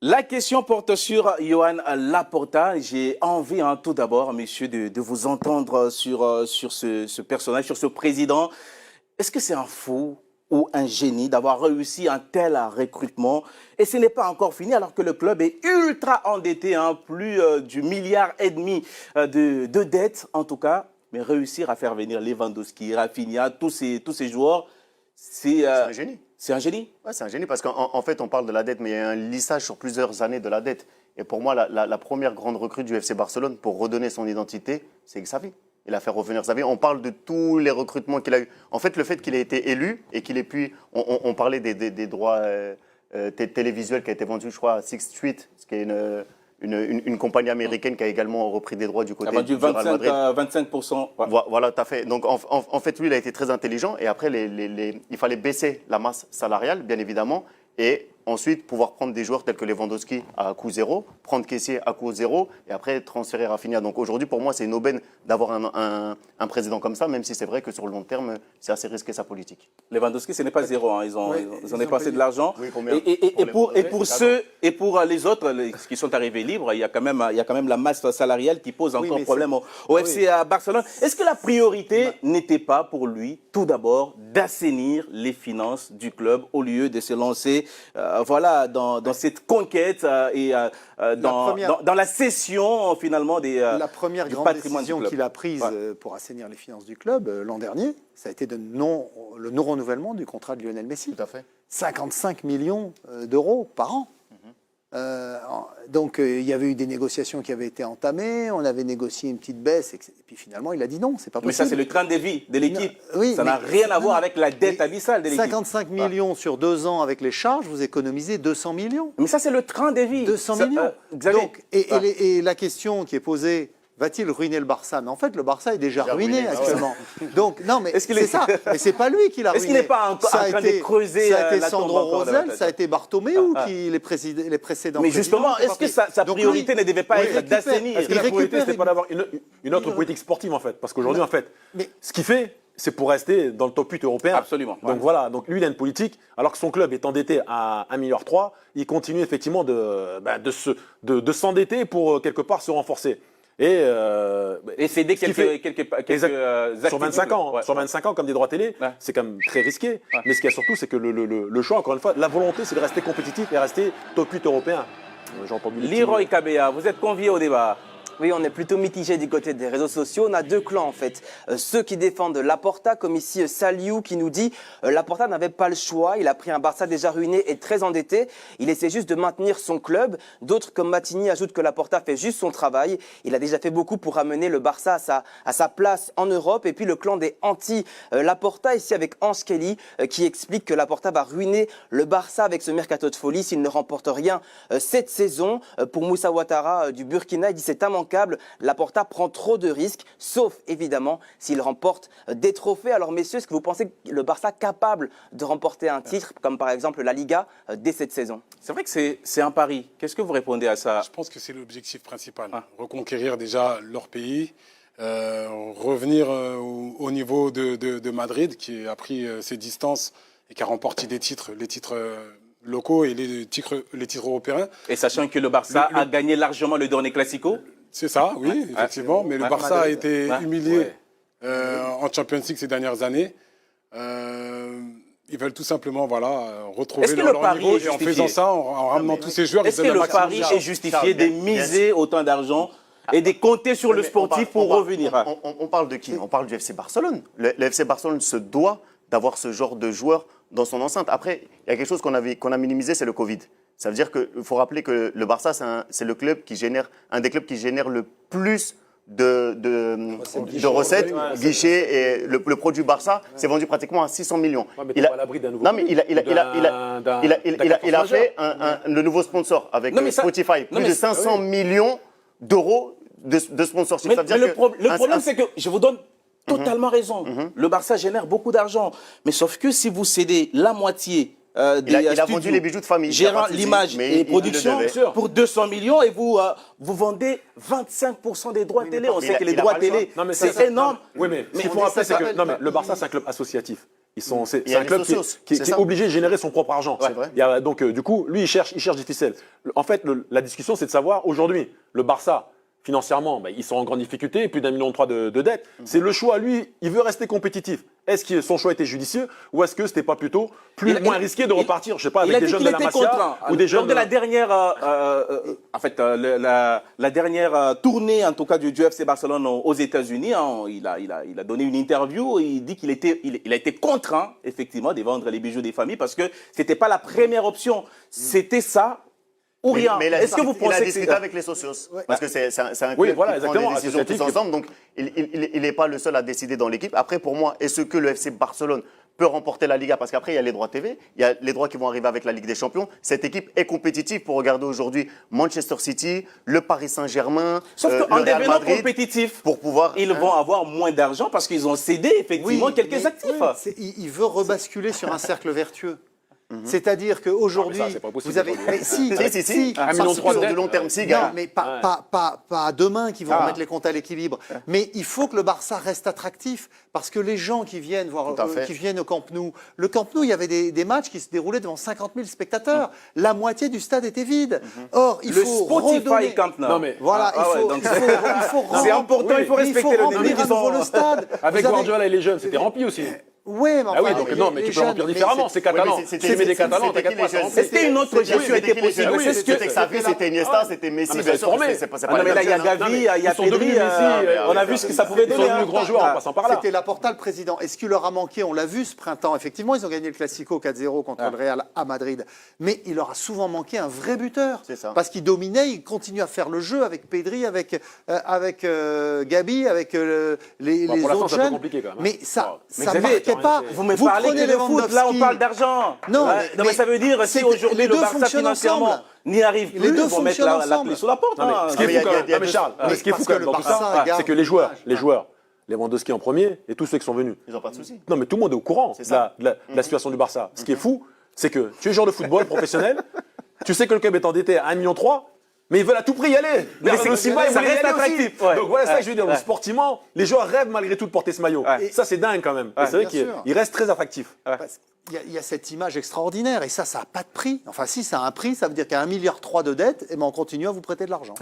La question porte sur Johan Laporta. J'ai envie tout d'abord, messieurs, de vous entendre sur ce personnage, sur ce président. Est-ce que c'est un fou ou un génie d'avoir réussi un tel recrutement? Et ce n'est pas encore fini alors que le club est ultra endetté, plus du 1,5 milliard de dettes en tout cas. Mais réussir à faire venir Lewandowski, Rafinha, tous ces joueurs, c'est un génie. C'est un génie? Ouais, c'est un génie parce qu'en fait, on parle de la dette, mais il y a un lissage sur plusieurs années de la dette. Et pour moi, la première grande recrue du FC Barcelone pour redonner son identité, c'est Xavi. Il a fait revenir Xavi. On parle de tous les recrutements qu'il a eu. En fait, le fait qu'il ait été élu et qu'il ait pu... On parlait des droits télévisuels qui a été vendu, je crois, à Sixth Street, ce qui est une compagnie américaine qui a également repris des droits du côté du Real Madrid. 25%. Ouais. Voilà, tout à fait. Donc, en fait, lui, il a été très intelligent. Et après, il fallait baisser la masse salariale, bien évidemment. Et ensuite, pouvoir prendre des joueurs tels que Lewandowski à coût zéro, prendre Kessié à coût zéro, et après transférer Rafinha. Donc aujourd'hui, pour moi, c'est une aubaine d'avoir un président comme ça, même si c'est vrai que sur le long terme, c'est assez risqué sa politique. Lewandowski, ce n'est pas zéro. Ils ont dépensé de l'argent. Oui, combien et pour les autres qui sont arrivés libres, il y a quand même la masse salariale qui pose encore problème au FC à Barcelone. Est-ce que la priorité n'était pas pour lui, tout d'abord, d'assainir les finances du club au lieu de se lancer dans cette conquête dans la cession finalement la première grande décision qu'il a prise pour assainir les finances du club l'an dernier, ça a été le non-renouvellement du contrat de Lionel Messi. Tout à fait. 55 millions d'euros par an. Donc il y avait eu des négociations qui avaient été entamées, on avait négocié une petite baisse, et puis finalement il a dit non, c'est pas possible. Mais ça c'est le train de vie de l'équipe, ça n'a rien à voir avec la dette abyssale de l'équipe. 55 millions sur 2 ans avec les charges, vous économisez 200 millions. Mais ça c'est le train de vie. 200 millions. Donc, et la question qui est posée, va-t-il ruiner le Barça? Mais en fait, le Barça est déjà ruiné actuellement. Donc, non, mais c'est ça. Mais c'est pas lui qui l'a ruiné. Est-ce qu'il n'est pas en train de creuser ça a été la Sandro tombe Rosell, ça a été Bartomeu, les précédents. Mais justement, est-ce que sa priorité ne devait pas être d'assainir? Est-ce que la priorité, c'était pas d'avoir une autre politique sportive, en fait? Parce qu'aujourd'hui, en fait, ce qu'il fait, c'est pour rester dans le top 8 européen. Absolument. Donc voilà, donc lui, il a une politique, alors que son club est endetté à 1,3 milliard, il continue effectivement de s'endetter pour quelque part se renforcer. Et céder quelques actifs sur 25 ans, sur 25 ans comme des droits télé, c'est quand même très risqué. Mais ce qu'il y a surtout, c'est que le choix, encore une fois, la volonté, c'est de rester compétitif et rester top 8 européen. J'ai entendu Leroy Kabea, vous êtes convié au débat. Oui, on est plutôt mitigé du côté des réseaux sociaux. On a deux clans en fait. Ceux qui défendent Laporta, comme ici Saliou qui nous dit Laporta n'avait pas le choix. Il a pris un Barça déjà ruiné et très endetté. Il essaie juste de maintenir son club. D'autres comme Matigny ajoutent que Laporta fait juste son travail. Il a déjà fait beaucoup pour ramener le Barça à sa place en Europe. Et puis le clan des anti-Laporta ici avec Ange Kelly qui explique que Laporta va ruiner le Barça avec ce mercato de folie s'il ne remporte rien cette saison. Pour Moussa Ouattara du Burkina, il dit c'est immanquable. Laporta prend trop de risques, sauf évidemment s'il remporte des trophées. Alors messieurs, est-ce que vous pensez que le Barça est capable de remporter un titre, comme par exemple la Liga, dès cette saison? C'est vrai que c'est un pari. Qu'est-ce que vous répondez à ça? Je pense que c'est l'objectif principal. Reconquérir déjà leur pays, revenir au niveau de Madrid, qui a pris ses distances et qui a remporté des titres, les titres locaux et les titres européens. Et sachant que le Barça a gagné largement le dernier Classico. C'est ça, oui, effectivement. Mais le Barça a été humilié en Champions League ces dernières années. Ils veulent tout simplement retrouver leur niveau. Et en faisant ça, en ramenant tous ces joueurs, est-ce que le pari est justifié de miser autant d'argent et de compter sur le sportif pour revenir? On parle de qui? On parle du FC Barcelone. Le FC Barcelone se doit d'avoir ce genre de joueurs dans son enceinte. Après, il y a quelque chose qu'on a minimisé, c'est le Covid. Ça veut dire qu'il faut rappeler que le Barça, c'est le club qui génère, un des clubs qui génère le plus de recettes, guichets, et le produit Barça s'est vendu pratiquement à 600 millions. Il a fait le nouveau sponsor avec Spotify, plus de 500 millions d'euros de sponsorship. Mais le problème, c'est que je vous donne totalement raison. Le Barça génère beaucoup d'argent, mais sauf que si vous cédez la moitié il a vendu les bijoux de famille. Gérant l'image et production pour 200 millions et vous vendez 25% des droits télé. On sait que les droits télé, c'est énorme. Oui, mais ce qu'il faut rappeler, c'est que le Barça, c'est un club associatif. C'est Il y a un les club socios, qui c'est est ça. obligé de générer son propre argent. C'est vrai. Donc, du coup, lui, il cherche des ficelles. En fait, la discussion, c'est de savoir, aujourd'hui, le Barça, financièrement, ils sont en grande difficulté, plus d'1,3 million de dettes. C'est le choix, lui, il veut rester compétitif. Est-ce que son choix était judicieux ou est-ce que c'était pas plutôt moins risqué de repartir, je sais pas, avec des jeunes de la Masia ou des jeunes Lors de la dernière, la dernière tournée, en tout cas, du FC Barcelone aux États-Unis, il a donné une interview et il dit il a été contraint, effectivement, de vendre les bijoux des familles parce que c'était pas la première option. C'était ça. Ou rien. Mais est-ce que vous il pensez a que discuté avec les socios parce que c'est un club Oui, voilà, qui prend exactement, des décisions tous associatif. ensemble, donc il n'est pas le seul à décider dans l'équipe. Après, pour moi, est-ce que le FC Barcelone peut remporter la Liga? Parce qu'après, il y a les droits TV, il y a les droits qui vont arriver avec la Ligue des Champions. Cette équipe est compétitive pour regarder aujourd'hui Manchester City, le Paris Saint-Germain, Sauf le qu'en Real devenant Madrid, compétitif, pour pouvoir... ils vont avoir moins d'argent parce qu'ils ont cédé effectivement quelques mais- actifs. Il veut rebasculer sur un cercle vertueux. C'est-à-dire qu'aujourd'hui, Non, mais ça, c'est pas possible vous avez. aujourd'hui. Mais si, Si. Un Parce million que trois de sur dette. du long terme, si, Non, gars. mais pas demain qu'ils vont remettre les comptes à l'équilibre. Mais il faut que le Barça reste attractif parce que les gens qui viennent voir, Tout à fait. qui viennent au Camp Nou, le Camp Nou, il y avait des matchs qui se déroulaient devant 50 000 spectateurs. La moitié du stade était vide. Or, il Le faut Spotify redonner. Camp Nou. Non, mais Voilà, Ah ouais, donc il faut c'est important, il faut mais respecter le remplir début. à nouveau le stade. avec Vous avez- Guardiola et les jeunes, c'était rempli aussi. Oui, mais enfin, Ah oui, donc non, mais tu peux remplir différemment, c'est catalan. Oui, mais Tu mets des catalans, c'était t'inquiète qui pas, les ça jeunes remplit. Est-ce qu'une autre gestion était possible? Oui, c'était Xavi, c'était Iniesta, c'était Messi. Ah, mais bien ça sûr, se formait. c'est pas Ah non, mais là, il y a Gavi, il y a Ils sont devenus Pedri, Messi, on a vu ce que ça pouvait Ils sont donner. devenus grands joueurs en passant par là. C'était Laporta le président. Et ce qui leur a manqué, on l'a vu ce printemps, effectivement, ils ont gagné le Classico 4-0 contre le Real à Madrid. Mais il leur a souvent manqué un vrai buteur. C'est ça. Parce qu'ils dominaient, ils continuent à faire le jeu avec Pedri, avec Gabi, avec les Bon, pour l'instant, autres c'est un peu jeunes. compliqué quand même. Mais ça Mais ne Xavier, marquait pas. Vous me parlez prenez que de foot, là on Lewandowski. parle d'argent. Non, Ouais, mais ça veut dire c'est si que aujourd'hui les le deux Barça fonctionnent financièrement ensemble. n'y arrive Les plus, deux ils vont mettre fonctionnent la ensemble. clé sous la porte. Non, mais hein. ce qui est mais fou il y a- quand même, il y a non, mais deux- Charles, mais ce qui est fou parce quand que même le dans tout Barça ça, garde c'est que les joueurs, l'image. Lewandowski en premier et tous ceux qui sont venus. Ils n'ont pas de soucis. Non, mais tout le monde est au courant C'est de ça. la situation du Barça. Ce qui est fou, c'est que tu es joueur de football professionnel, tu sais que le club est endetté à 1,3 million, mais ils veulent à tout prix y aller. Mais Bernardo c'est- Silva, il ça voulait y reste aller aussi. attractif, ouais. Donc voilà, c'est ça que je veux dire. Ouais. Donc, sportivement, les joueurs rêvent malgré tout de porter ce maillot. Ouais. Et ça, c'est dingue quand même. Et c'est vrai bien qu'il sûr. il reste très attractif. Parce qu'il y a cette image extraordinaire et ça n'a pas de prix. Enfin, si ça a un prix, ça veut dire qu'à 1,3 milliard de dettes, et ben on continue à vous prêter de l'argent.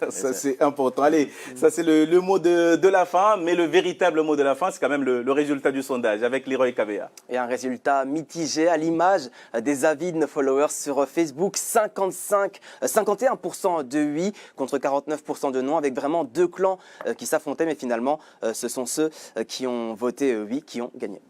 Ça, c'est important. Allez, ça, c'est le mot de la fin, mais le véritable mot de la fin, c'est quand même le résultat du sondage avec Leroy Kabea. Et un résultat mitigé à l'image des avis de nos followers sur Facebook. 51% de oui contre 49% de non, avec vraiment deux clans qui s'affrontaient. Mais finalement, ce sont ceux qui ont voté oui qui ont gagné.